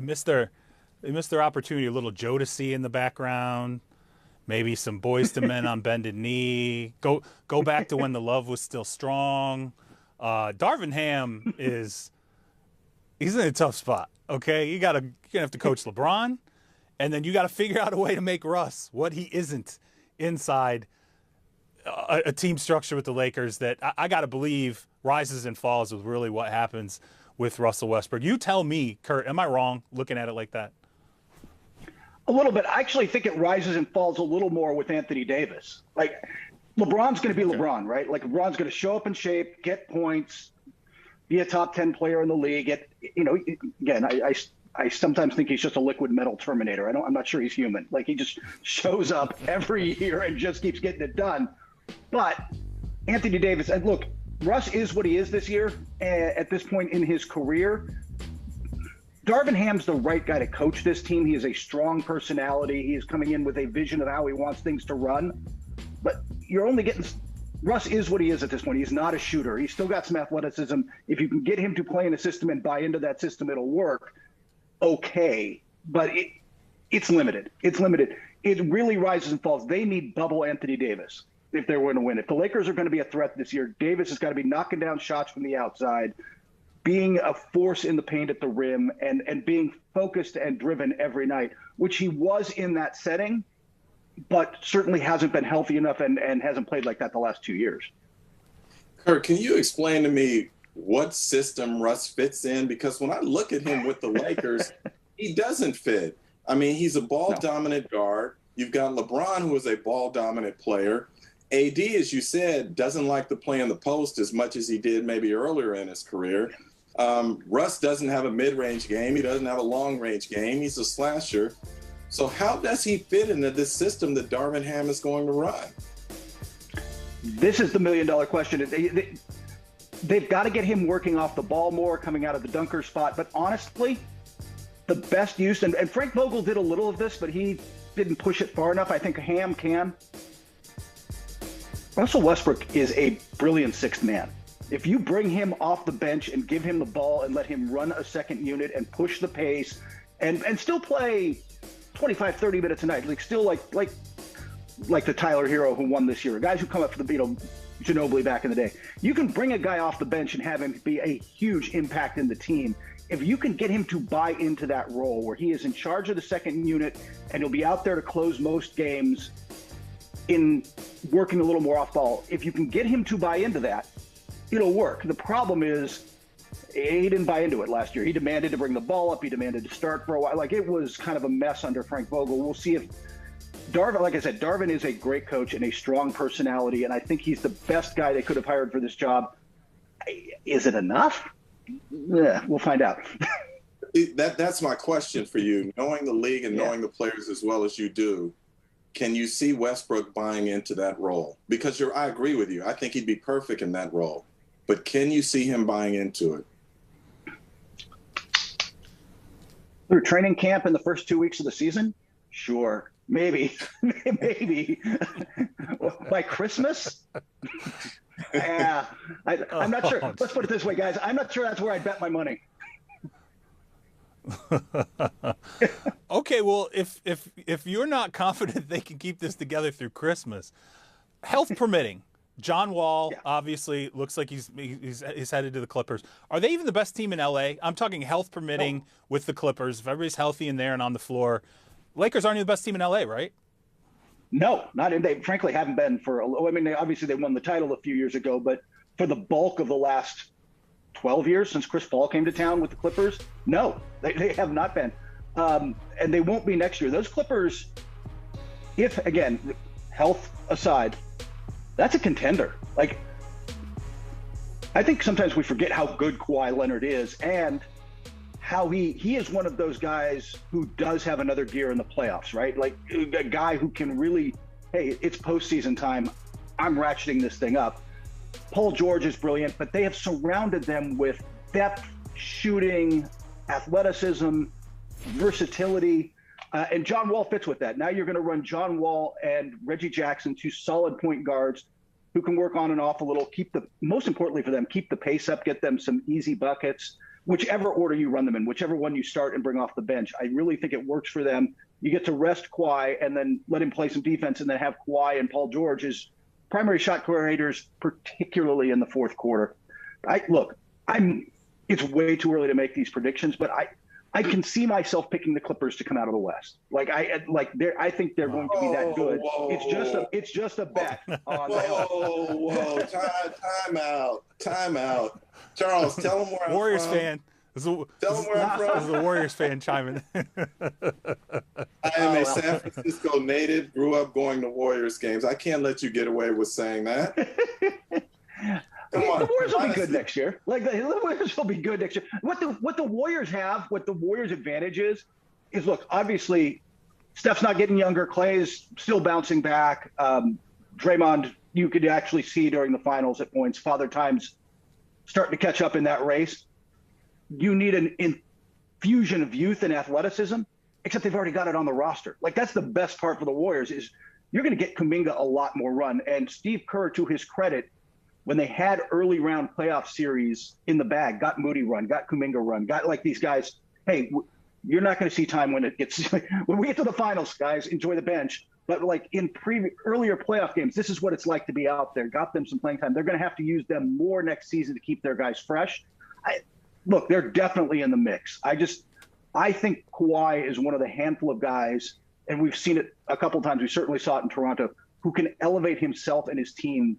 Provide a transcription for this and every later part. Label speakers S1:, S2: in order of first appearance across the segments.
S1: they missed their opportunity. A little Jodeci in the background, maybe some Boys to Men on bended knee. Go back to when the love was still strong. Darvin Ham he's in a tough spot. Okay, you're gonna have to coach LeBron, and then you got to figure out a way to make Russ what he isn't inside a team structure with the Lakers that I got to believe rises and falls with really what happens with Russell Westbrook. You tell me, Kurt, am I wrong looking at it like that?
S2: A little bit. I actually think it rises and falls a little more with Anthony Davis. Like, LeBron's going to be LeBron, right? Like, LeBron's going to show up in shape, get points, be a top 10 player in the league. Again, I sometimes think he's just a liquid metal Terminator. I'm not sure he's human. Like, he just shows up every year and just keeps getting it done. But Anthony Davis, and look, Russ is what he is this year at this point in his career. Darvin Ham's the right guy to coach this team. He has a strong personality. He is coming in with a vision of how he wants things to run. But you're only getting – Russ is what he is at this point. He's not a shooter. He's still got some athleticism. If you can get him to play in a system and buy into that system, it'll work. Okay. But it's limited. It's limited. It really rises and falls. They need bubble Anthony Davis if they're going to win. If the Lakers are going to be a threat this year, Davis has got to be knocking down shots from the outside, being a force in the paint at the rim, and being focused and driven every night, which he was in that setting, but certainly hasn't been healthy enough and hasn't played like that the last 2 years.
S3: Kirk, can you explain to me what system Russ fits in? Because when I look at him with the Lakers, he doesn't fit. I mean, he's a ball-dominant guard. You've got LeBron, who is a ball-dominant player. AD, as you said, doesn't like to play in the post as much as he did maybe earlier in his career. Russ doesn't have a mid-range game. He doesn't have a long-range game. He's a slasher. So how does he fit into this system that Darvin Ham is going to run?
S2: This is the million-dollar question. They've got to get him working off the ball more, coming out of the dunker spot. But honestly, the best use, and Frank Vogel did a little of this, but he didn't push it far enough. I think Ham can. Russell Westbrook is a brilliant sixth man. If you bring him off the bench and give him the ball and let him run a second unit and push the pace and still play 25, 30 minutes a night, like still like the Tyler Hero who won this year, guys who come up for the Ginobili back in the day. You can bring a guy off the bench and have him be a huge impact in the team. If you can get him to buy into that role where he is in charge of the second unit and he'll be out there to close most games in working a little more off ball, if you can get him to buy into that, it'll work. The problem is he didn't buy into it last year. He demanded to bring the ball up. He demanded to start for a while. Like, it was kind of a mess under Frank Vogel. We'll see if Darvin, like I said, Darvin is a great coach and a strong personality, and I think he's the best guy they could have hired for this job. Is it enough? Yeah, we'll find out.
S3: That's my question for you. Knowing the league and knowing the players as well as you do, can you see Westbrook buying into that role? Because I agree with you. I think he'd be perfect in that role. But can you see him buying into it?
S2: Through training camp in the first 2 weeks of the season? Sure. Maybe. Maybe. By Christmas? Yeah. I'm not sure. Let's put it this way, guys. I'm not sure that's where I'd bet my money.
S1: Okay, well, if you're not confident they can keep this together through Christmas, health permitting, John Wall obviously looks like he's headed to the Clippers. Are they even the best team in LA? I'm talking health permitting with the Clippers. If everybody's healthy in there and on the floor, Lakers aren't even the best team in LA, right?
S2: No, not in. They frankly haven't been for. I mean, obviously they won the title a few years ago, but for the bulk of the last 12 years since Chris Paul came to town with the Clippers, no, they have not been. And they won't be next year. Those Clippers, if, again, health aside, that's a contender. Like, I think sometimes we forget how good Kawhi Leonard is and how he is one of those guys who does have another gear in the playoffs, right? Like, a guy who can really, hey, it's postseason time. I'm ratcheting this thing up. Paul George is brilliant, but they have surrounded them with depth, shooting, athleticism, versatility, and John Wall fits with that. Now you're going to run John Wall and Reggie Jackson, two solid point guards who can work on and off a little, most importantly for them, keep the pace up, get them some easy buckets. whichever order you run them in, whichever one you start and bring off the bench. I really think it works for them. You get to rest Kawhi and then let him play some defense, and then have Kawhi and Paul George as primary shot creators, particularly in the fourth quarter. It's way too early to make these predictions, but I can see myself picking the Clippers to come out of the West. I think they're going to be that good. It's just a bet on the health.
S3: Time out. Charles, tell them where I'm
S1: Warriors
S3: from.
S1: fan.
S3: Tell them where I'm from.
S1: This is a Warriors fan chiming in.
S3: I am a San Francisco native, grew up going to Warriors games. I can't let you get away with saying that.
S2: The Warriors will be good next year. The Warriors will be good next year. What the Warriors have, what the Warriors' advantage is look, obviously, Steph's not getting younger. Clay is still bouncing back. Draymond, you could actually see during the finals at points, Father Time's starting to catch up in that race. You need an infusion of youth and athleticism, except they've already got it on the roster. That's the best part for the Warriors is you're going to get Kuminga a lot more run. And Steve Kerr, to his credit, when they had early round playoff series in the bag, got Moody run, got Kuminga run, got these guys, hey, you're not going to see time when it gets when we get to the finals, guys, enjoy the bench. But in earlier playoff games, this is what it's like to be out there. Got them some playing time. They're going to have to use them more next season to keep their guys fresh. Look, they're definitely in the mix. I think Kawhi is one of the handful of guys, and we've seen it a couple times. We certainly saw it in Toronto, who can elevate himself and his team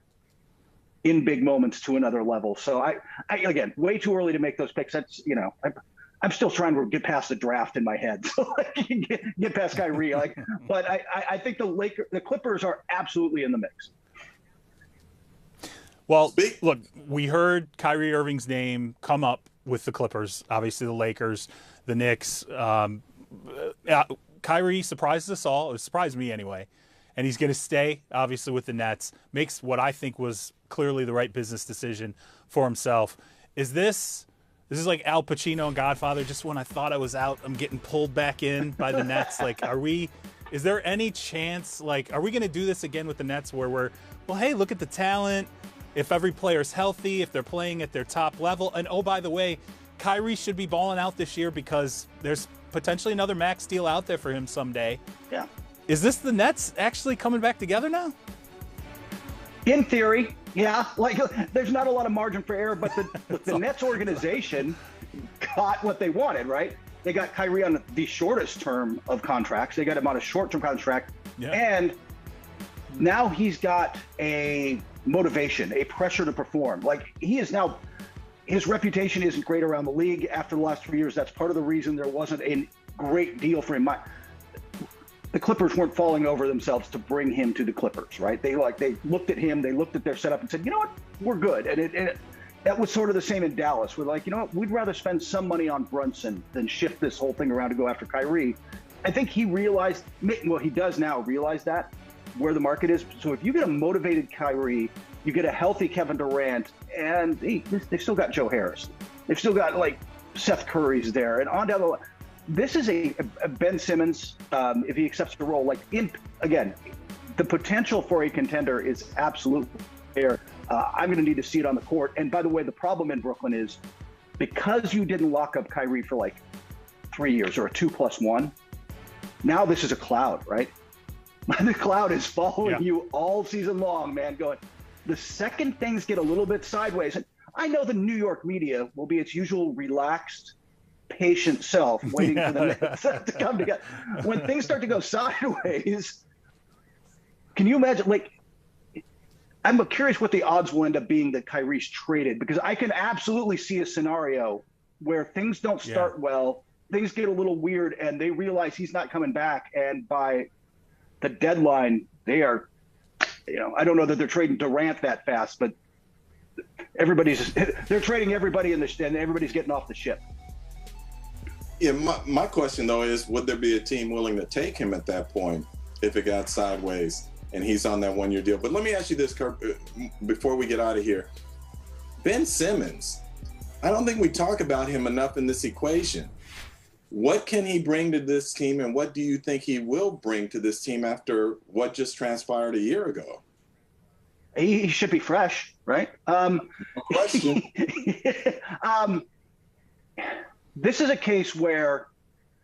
S2: in big moments to another level. So I again, way too early to make those picks. That's, I'm still trying to get past the draft in my head. So get past Kyrie. But I think the Clippers are absolutely in the mix.
S1: Well, look, we heard Kyrie Irving's name come up with the Clippers, obviously the Lakers, the Knicks. Kyrie surprised us all. It surprised me anyway. And he's going to stay, obviously, with the Nets. Makes what I think was clearly the right business decision for himself. Is this like Al Pacino and Godfather? Just when I thought I was out, I'm getting pulled back in by the Nets. Is there any chance, are we going to do this again with the Nets where hey, look at the talent. If every player's healthy, if they're playing at their top level. And, oh, by the way, Kyrie should be balling out this year because there's potentially another max deal out there for him someday.
S2: Yeah.
S1: Is this the Nets actually coming back together now?
S2: In theory, yeah. There's not a lot of margin for error, but the Nets organization got what they wanted, right? They got Kyrie on the shortest term of contracts. They got him on a short-term contract. Yeah. And now he's got a motivation, a pressure to perform. He is now, his reputation isn't great around the league after the last 3 years. That's part of the reason there wasn't a great deal for him. The Clippers weren't falling over themselves to bring him to the Clippers, right? They looked at him, they looked at their setup and said, you know what, we're good. And that was sort of the same in Dallas. We're like, you know what, we'd rather spend some money on Brunson than shift this whole thing around to go after Kyrie. I think he realized, well, he does now realize that, where the market is. So if you get a motivated Kyrie, you get a healthy Kevin Durant, and they've still got Joe Harris. They've still got Seth Curry's there, and on down the line. This is a Ben Simmons, if he accepts the role. Again, the potential for a contender is absolutely there. I'm going to need to see it on the court. And by the way, the problem in Brooklyn is because you didn't lock up Kyrie for 3 years or a 2+1, now this is a cloud, right? The cloud is following you all season long, man, going, the second things get a little bit sideways, and I know the New York media will be its usual relaxed, patient self waiting for the Nets to come together. When things start to go sideways, can you imagine? I'm curious what the odds will end up being that Kyrie's traded, because I can absolutely see a scenario where things don't start well, things get a little weird, and they realize he's not coming back, and by the deadline, they are, I don't know that they're trading Durant that fast, but they're trading everybody and everybody's getting off the ship.
S3: Yeah, my question, though, is would there be a team willing to take him at that point if it got sideways and he's on that one-year deal? But let me ask you this, Kirk, before we get out of here. Ben Simmons, I don't think we talk about him enough in this equation. What can he bring to this team, and what do you think he will bring to this team after what just transpired a year ago?
S2: He should be fresh, right?
S3: Question.
S2: this is a case where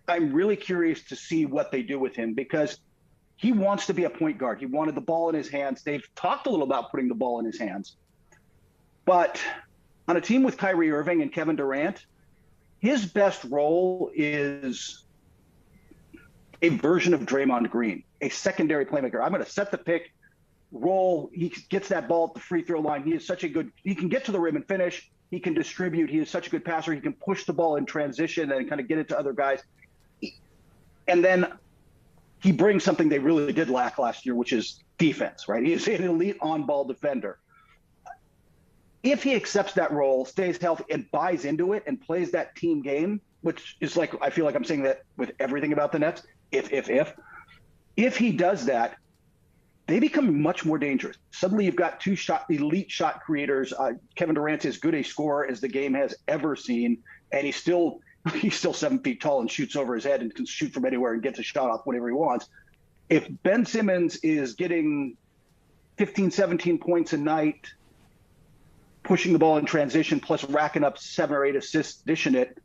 S2: I'm really curious to see what they do with him, because he wants to be a point guard. He wanted the ball in his hands. They've talked a little about putting the ball in his hands. But on a team with Kyrie Irving and Kevin Durant, his best role is a version of Draymond Green, a secondary playmaker. I'm going to set the pick, roll. He gets that ball at the free throw line. He is such a good – he can get to the rim and finish. He can distribute. He is such a good passer. He can push the ball in transition and kind of get it to other guys. And then he brings something they really did lack last year, which is defense, right? He is an elite on-ball defender. If he accepts that role, stays healthy, and buys into it and plays that team game, which is like, I feel like I'm saying that with everything about the Nets, if he does that, they become much more dangerous. Suddenly you've got two elite shot creators. Kevin Durant's as good a scorer as the game has ever seen, and he's still 7 feet tall and shoots over his head and can shoot from anywhere and gets a shot off whenever he wants. If Ben Simmons is getting 15, 17 points a night, pushing the ball in transition, plus racking up 7 or 8 assists, dishing it,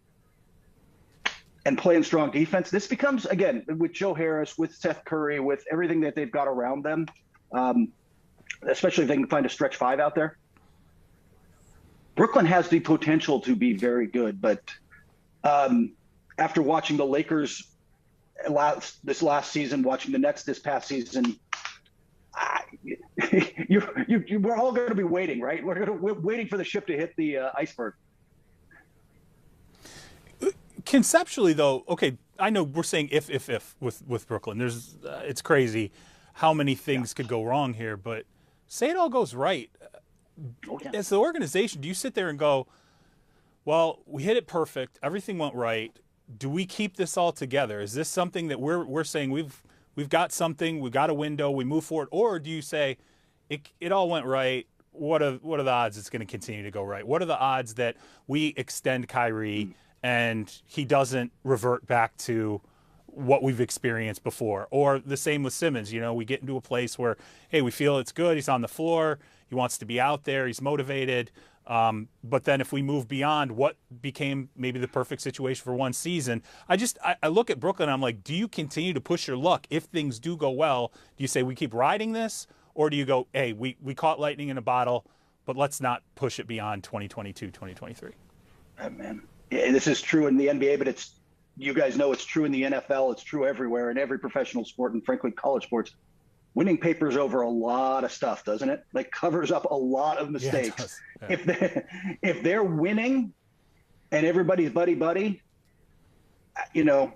S2: and playing strong defense, this becomes, again, with Joe Harris, with Seth Curry, with everything that they've got around them, especially if they can find a stretch 5 out there, Brooklyn has the potential to be very good. But after watching the Lakers this last season, watching the Nets this past season, we're all going to be waiting, right? We're waiting for the ship to hit the iceberg.
S1: Conceptually, though, okay, I know we're saying if with Brooklyn. There's it's crazy how many things could go wrong here, but say it all goes right. As the organization, do you sit there and go, well, we hit it perfect, everything went right. Do we keep this all together? Is this something that we're saying we've got something, we've got a window, we move forward? Or do you say it all went right? What are the odds it's going to continue to go right? What are the odds that we extend Kyrie and he doesn't revert back to what we've experienced before? Or the same with Simmons. You know, we get into a place where, hey, we feel it's good. He's on the floor. He wants to be out there. He's motivated. But then if we move beyond what became maybe the perfect situation for one season, I look at Brooklyn and I'm like, do you continue to push your luck? If things do go well, do you say we keep riding this? Or do you go, hey, we caught lightning in a bottle, but let's not push it beyond 2022, 2023?
S2: Oh, man. Yeah, this is true in the NBA, but you guys know it's true in the NFL. It's true everywhere in every professional sport and frankly college sports. Winning papers over a lot of stuff, doesn't it? Like covers up a lot of mistakes. Yeah, if they're winning and everybody's buddy, you know,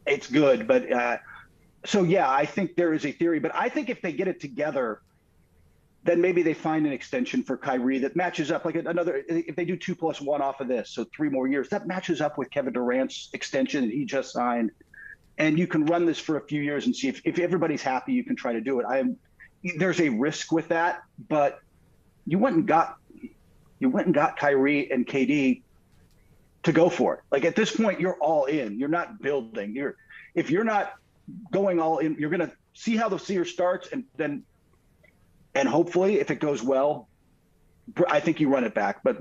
S2: it's good. But so yeah, I think there is a theory. But I think if they get it together, then maybe they find an extension for Kyrie that matches up like another. If they do 2+1 off of this, so 3 more years, that matches up with Kevin Durant's extension that he just signed. And you can run this for a few years and see if everybody's happy, you can try to do it. There's a risk with that, but you went and got Kyrie and KD to go for it. Like at this point, you're all in. You're not building. If you're not going all in, you're going to see how the year starts, and hopefully, if it goes well, I think you run it back. But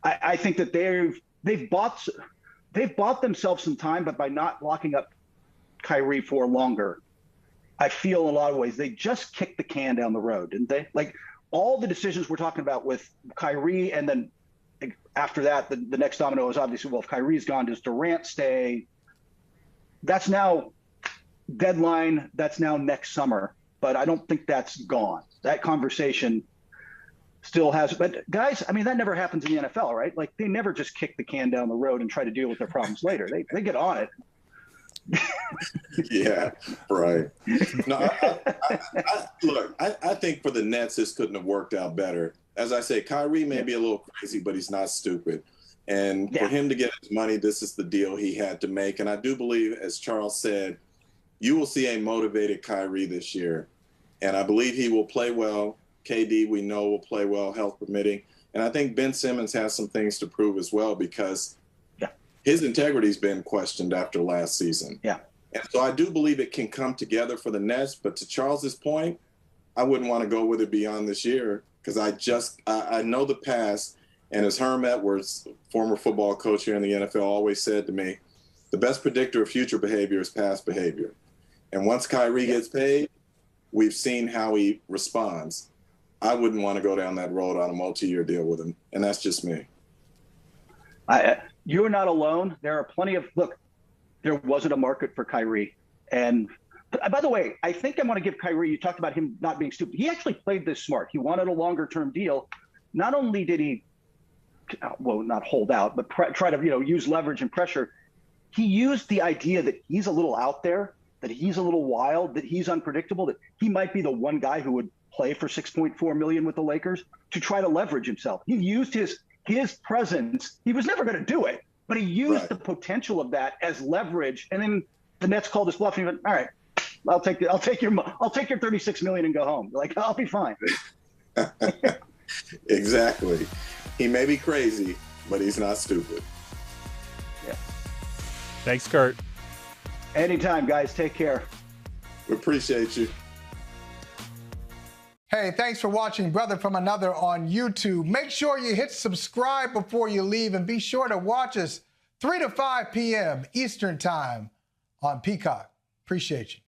S2: I think that they've bought themselves some time, but by not locking up Kyrie for longer, I feel in a lot of ways they just kicked the can down the road, didn't they? Like all the decisions we're talking about with Kyrie, and then after that, the next domino is obviously, well, if Kyrie's gone, does Durant stay? That's now deadline. That's now next summer, but I don't think that's gone. That conversation still has, but guys, I mean, that never happens in the NFL, right? Like they never just kick the can down the road and try to deal with their problems later. They get on it.
S3: Yeah, right. No, look, I think for the Nets, this couldn't have worked out better. As I say, Kyrie may be a little crazy, but he's not stupid. And for him to get his money, this is the deal he had to make. And I do believe, as Charles said, you will see a motivated Kyrie this year. And I believe he will play well. KD, we know, will play well, health permitting. And I think Ben Simmons has some things to prove as well, because his integrity's been questioned after last season. Yeah. And so I do believe it can come together for the Nets. But to Charles's point, I wouldn't want to go with it beyond this year, because I know the past. And as Herm Edwards, former football coach here in the NFL, always said to me, the best predictor of future behavior is past behavior. And once Kyrie gets paid, we've seen how he responds. I wouldn't want to go down that road on a multi-year deal with him, and that's just me.
S2: You're not alone. There are plenty of – look, there wasn't a market for Kyrie. And by the way, I think I want to give Kyrie – you talked about him not being stupid. He actually played this smart. He wanted a longer-term deal. Not only did he – well, not hold out, but try to use leverage and pressure. He used the idea that he's a little out there, that he's a little wild, that he's unpredictable, that he might be the one guy who would play for $6.4 million with the Lakers to try to leverage himself. He used his presence. He was never going to do it, but he used the potential of that as leverage. And then the Nets called his bluff and he went, all right, I'll take your $36 million and go home. Like, I'll be fine.
S3: Exactly. He may be crazy, but he's not stupid.
S2: Yeah.
S1: Thanks, Kurt.
S2: Anytime, guys. Take care.
S3: We appreciate you.
S4: Hey, thanks for watching Brother from Another on YouTube. Make sure you hit subscribe before you leave, and be sure to watch us 3 to 5 p.m. Eastern Time on Peacock. Appreciate you.